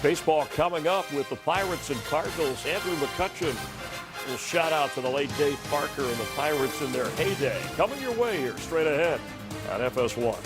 Baseball coming up with the Pirates and Cardinals. Andrew McCutcheon will shout out to the late Dave Parker and the Pirates in their heyday. Coming your way here straight ahead on FS1.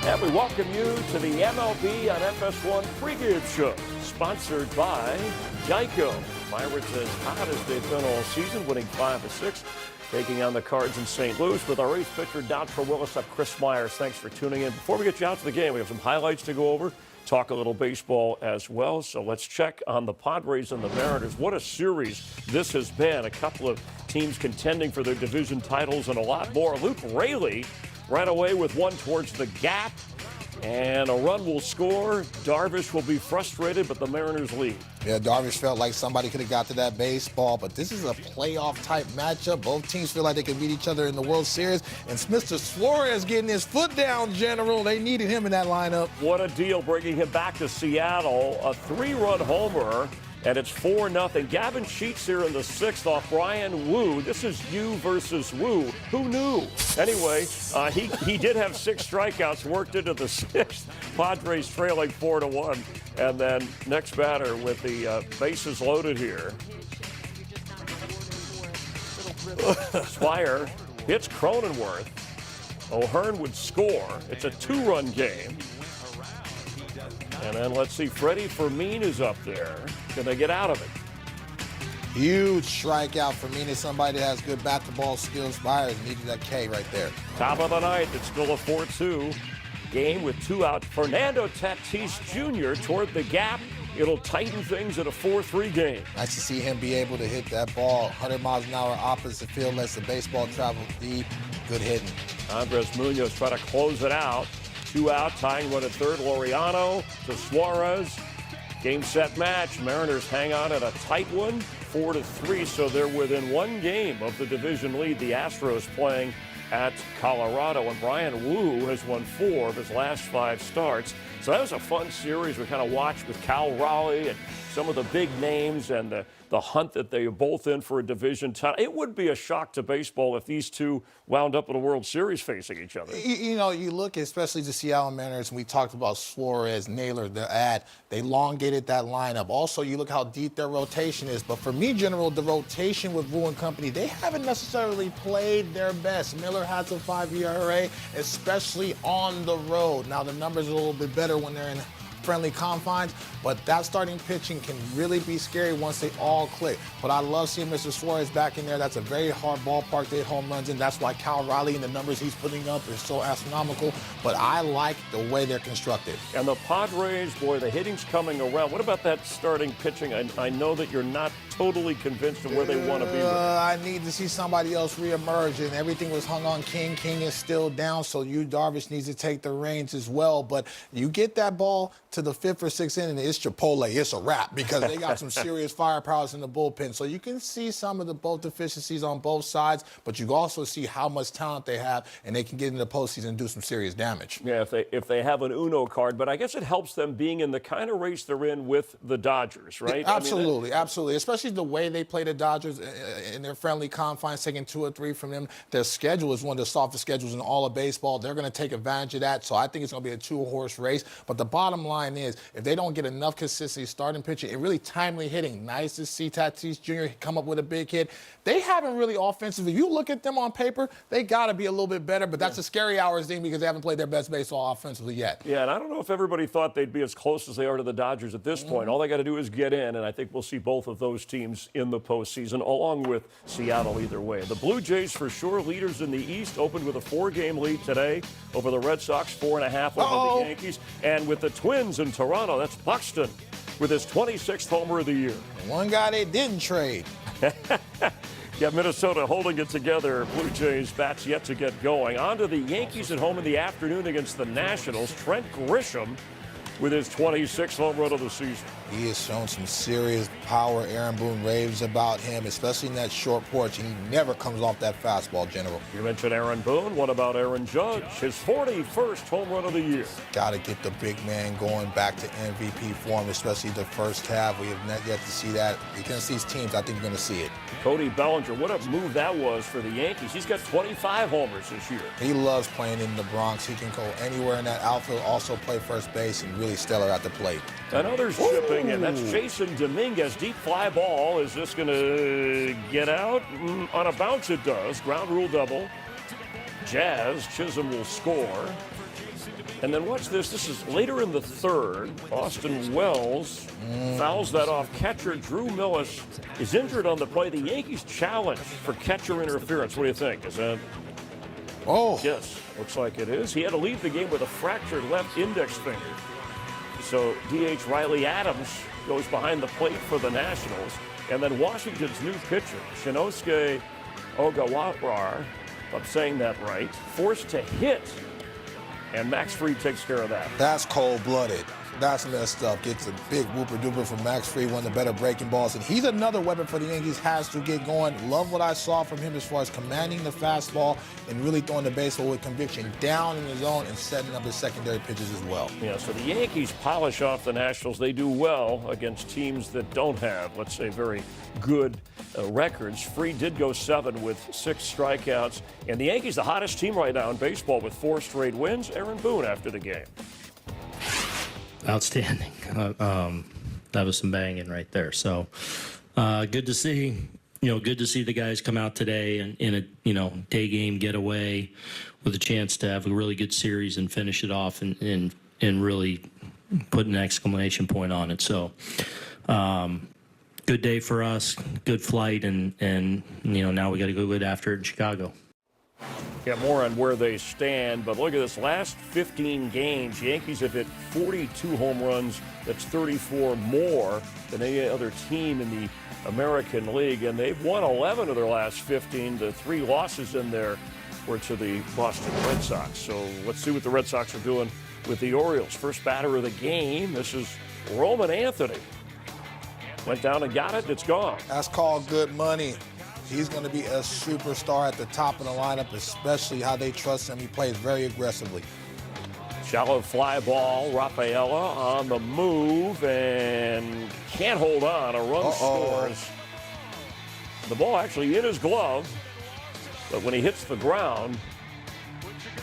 And we welcome you to the MLB on FS1 pregame show, sponsored by Geico. Pirates as hot as they've been all season, winning 5 of 6, taking on the Cards in St. Louis with our ace pitcher, Dontrell Willis. I'm Chris Myers. Thanks for tuning in. Before we get you out to the game, we have some highlights to go over, talk a little baseball as well. So let's check on the Padres and the Mariners. What a series this has been. A couple of teams contending for their division titles and a lot more. Luke Raley ran away with one towards the gap, and a run will score. Darvish will be frustrated, but the Mariners lead. Yeah, Darvish felt like somebody could have got to that baseball, but this is a playoff-type matchup. Both teams feel like they can beat each other in the World Series, and Mr. Suarez getting his foot down, General. They needed him in that lineup. What a deal, bringing him back to Seattle. A 3-run homer, and it's 4-0. Gavin Sheets here in the 6th off Brian Wu. This is you versus Wu. Who knew? Anyway, he did have 6 strikeouts, worked into the 6th. Padres trailing 4-1. And then next batter with the bases loaded here. Swire hits Cronenworth. O'Hearn would score. It's a 2-run game. And then let's see, Freddie Fermin is up there. Can they get out of it? Huge strikeout for me. Somebody that has good bat-to-ball skills. Myers needed that K right there. Top of the ninth, it's still a 4-2 game with 2 out. Fernando Tatis Jr. toward the gap. It'll tighten things at a 4-3 game. Nice to see him be able to hit that ball 100 miles an hour opposite field, lets the baseball travel deep. Good hitting. Andres Munoz try to close it out. 2 out, tying run at third. Laureano to Suarez. Game, set, match. Mariners hang on at a tight one, 4-3, so they're within 1 game of the division lead. The Astros playing at Colorado, and Brian Wu has won 4 of his last 5 starts. So that was a fun series we kind of watched with Cal Raleigh and some of the big names and the hunt that they are both in for a division title. It would be a shock to baseball if these two wound up in a World Series facing each other. You know, you look especially the Seattle Mariners, and we talked about Suarez, Naylor, they elongated that lineup. Also, you look how deep their rotation is. But for me, General, the rotation with Wu and company, they haven't necessarily played their best. Miller has a 5 ERA, especially on the road. Now, the numbers are a little bit better when they're in friendly confines, but that starting pitching can really be scary once they all click. But I love seeing Mr. Suarez back in there. That's a very hard ballpark to hit home runs in. That's why Cal Raleigh and the numbers he's putting up is so astronomical. But I like the way they're constructed. And the Padres, boy, the hitting's coming around. What about that starting pitching? I know that you're not totally convinced of where they want to be. I need to see somebody else reemerge, and everything was hung on King. King is still down, so Darvish needs to take the reins as well. But you get that ball to the 5th or 6th inning, it's Chipotle. It's a wrap because they got some serious firepowers in the bullpen. So you can see some of both deficiencies on both sides, but you also see how much talent they have, and they can get into the postseason and do some serious damage. Yeah, if they have an Uno card, but I guess it helps them being in the kind of race they're in with the Dodgers, right? Absolutely, absolutely. Especially the way they play the Dodgers in their friendly confines, taking 2 or 3 from them. Their schedule is one of the softest schedules in all of baseball. They're going to take advantage of that. So I think it's going to be a 2-horse race. But the bottom line is, if they don't get enough consistency starting pitching and really timely hitting, nice to see Tatis Jr. come up with a big hit. They haven't really offensively. If you look at them on paper, they got to be a little bit better. But that's a scary hours thing because they haven't played their best baseball offensively yet. Yeah, and I don't know if everybody thought they'd be as close as they are to the Dodgers at this point. All they got to do is get in, and I think we'll see both of those teams in the postseason, along with Seattle either way. The Blue Jays, for sure, leaders in the East, opened with a 4-game lead today over the Red Sox, 4.5 over the Yankees. And with the Twins in Toronto, that's Buxton with his 26th homer of the year. One guy they didn't trade. Yeah, Minnesota holding it together. Blue Jays bats yet to get going. On to the Yankees at home in the afternoon against the Nationals. Trent Grisham with his 26th home run of the season. He has shown some serious power. Aaron Boone raves about him, especially in that short porch, and he never comes off that fastball, General. You mentioned Aaron Boone. What about Aaron Judge? His 41st home run of the year. Got to get the big man going back to MVP form, especially the first half. We have not yet to see that. Against these teams, I think we're going to see it. Cody Bellinger, what a move that was for the Yankees. He's got 25 homers this year. He loves playing in the Bronx. He can go anywhere in that outfield, also play first base, and really stellar at the plate. Another shipping, and that's Jason Dominguez. Deep fly ball. Is this going to get out? On a bounce, it does. Ground rule double. Jazz. Chisholm will score. And then watch this. This is later in the third. Austin Wells fouls that off. Catcher Drew Millis is injured on the play. The Yankees challenge for catcher interference. What do you think? Is that? Oh. Yes, looks like it is. He had to leave the game with a fractured left index finger. So DH Riley Adams goes behind the plate for the Nationals. And then Washington's new pitcher, Shinosuke Ogawa, if I'm saying that right, forced to hit. And Max Fried takes care of that. That's cold-blooded. That's messed up. Gets a big whooper-duper from Max Fried, one of the better breaking balls. And he's another weapon for the Yankees, has to get going. Love what I saw from him as far as commanding the fastball and really throwing the baseball with conviction down in the zone and setting up his secondary pitches as well. Yeah, so the Yankees polish off the Nationals. They do well against teams that don't have, let's say, very good records. Fried did go 7 with 6 strikeouts. And the Yankees, the hottest team right now in baseball with 4 straight wins. Aaron Boone after the game. Outstanding. That was some banging right there. So good to see. Good to see the guys come out today and in a day game getaway with a chance to have a really good series and finish it off and really put an exclamation point on it. So good day for us, good flight, and now we got to go good after it in Chicago. Yeah, more on where they stand, but look at this. Last 15 games, Yankees have hit 42 home runs. That's 34 more than any other team in the American League, and they've won 11 of their last 15. The 3 losses in there were to the Boston Red Sox. So let's see what the Red Sox are doing with the Orioles. First batter of the game, this is Roman Anthony. Went down and got it, it's gone. That's called good money. He's going to be a superstar at the top of the lineup, especially how they trust him. He plays very aggressively. Shallow fly ball. Rafaela on the move and can't hold on. A run scores. The ball actually in his glove, but when he hits the ground,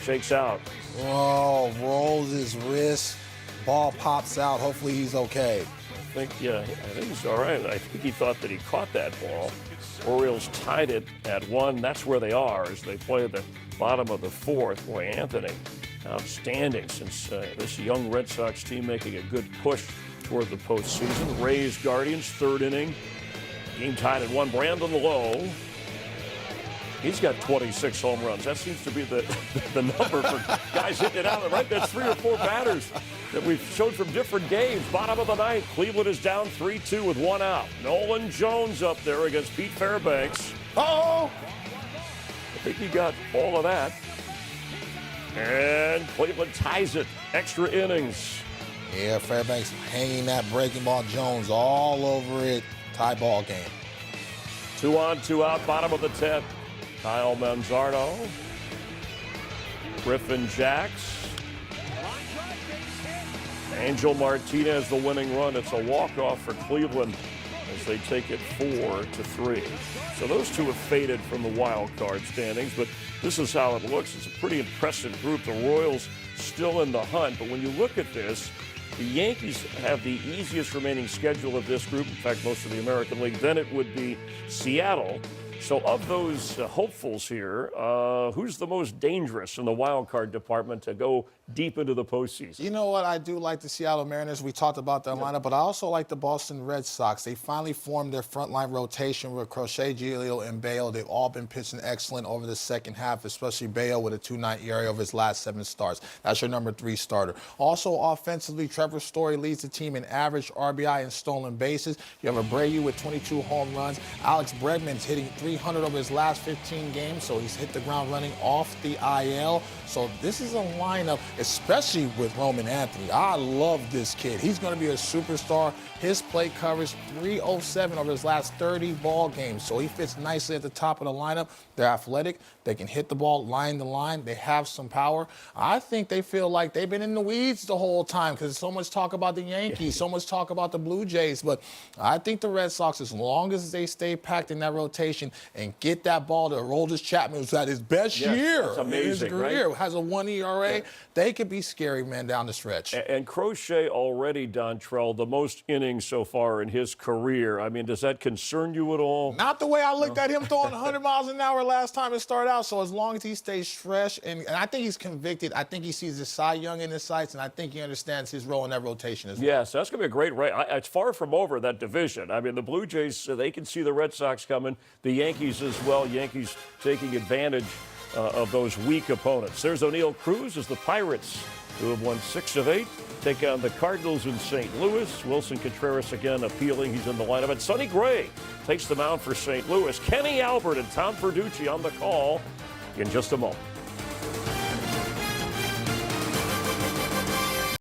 shakes out. Oh, rolls his wrist. Ball pops out. Hopefully he's okay. I think he's all right. I think he thought that he caught that ball. Orioles tied it at 1. That's where they are as they play at the bottom of the 4th. Boy, Anthony, outstanding since this young Red Sox team making a good push toward the postseason. Rays, Guardians, 3rd inning. Game tied at 1. Brandon Lowe. He's got 26 home runs. That seems to be the number for guys hitting it out. Right, that's 3 or 4 batters that we've showed from different games. Bottom of the 9th, Cleveland is down 3-2 with 1 out. Nolan Jones up there against Pete Fairbanks. I think he got all of that. And Cleveland ties it. Extra innings. Yeah, Fairbanks hanging that breaking ball. Jones all over it. Tie ball game. 2 on, 2 out, bottom of the 10th. Kyle Manzardo. Griffin Jacks. Angel Martinez, the winning run. It's a walk-off for Cleveland as they take it 4-3. So those two have faded from the wild card standings, but this is how it looks. It's a pretty impressive group. The Royals still in the hunt, but when you look at this, the Yankees have the easiest remaining schedule of this group. In fact, most of the American League. Then it would be Seattle. So of those hopefuls here, who's the most dangerous in the wild card department to go deep into the postseason? You know what? I do like the Seattle Mariners. We talked about their lineup, but I also like the Boston Red Sox. They finally formed their frontline rotation with Crochet, Giglio, and Bale. They've all been pitching excellent over the second half, especially Bale with a 2.9 ERA over his last 7 starts. That's your number 3 starter. Also offensively, Trevor Story leads the team in average RBI and stolen bases. You have Abreu with 22 home runs. Alex Bregman's hitting 300 over his last 15 games, so he's hit the ground running off the IL. So this is a lineup, especially with Roman Anthony. I love this kid. He's going to be a superstar. His plate coverage, 307 over his last 30 ball games. So he fits nicely at the top of the lineup. They're athletic. They can hit the ball line to line. They have some power. I think they feel like they've been in the weeds the whole time because there's so much talk about the Yankees, so much talk about the Blue Jays. But I think the Red Sox, as long as they stay packed in that rotation and get that ball to Aroldis Chapman, who's at his best year that's amazing, in his career, right? has a 1 ERA, they could be scary, man, down the stretch. And Crochet already, Dontrell, the most innings so far in his career. I mean, does that concern you at all? Not the way I looked at him throwing 100 miles an hour last time it started out. So as long as he stays fresh, and I think he's convicted. I think he sees the Cy Young in his sights, and I think he understands his role in that rotation as well. Yes, that's going to be a great race. It's far from over, that division. I mean, the Blue Jays, they can see the Red Sox coming. The Yankees as well. Yankees taking advantage of those weak opponents. There's O'Neill Cruz as the Pirates, who have won 6 of 8, take on the Cardinals in St. Louis. Wilson Contreras again appealing. He's in the lineup. And Sonny Gray takes the mound for St. Louis. Kenny Albert and Tom Verducci on the call in just a moment.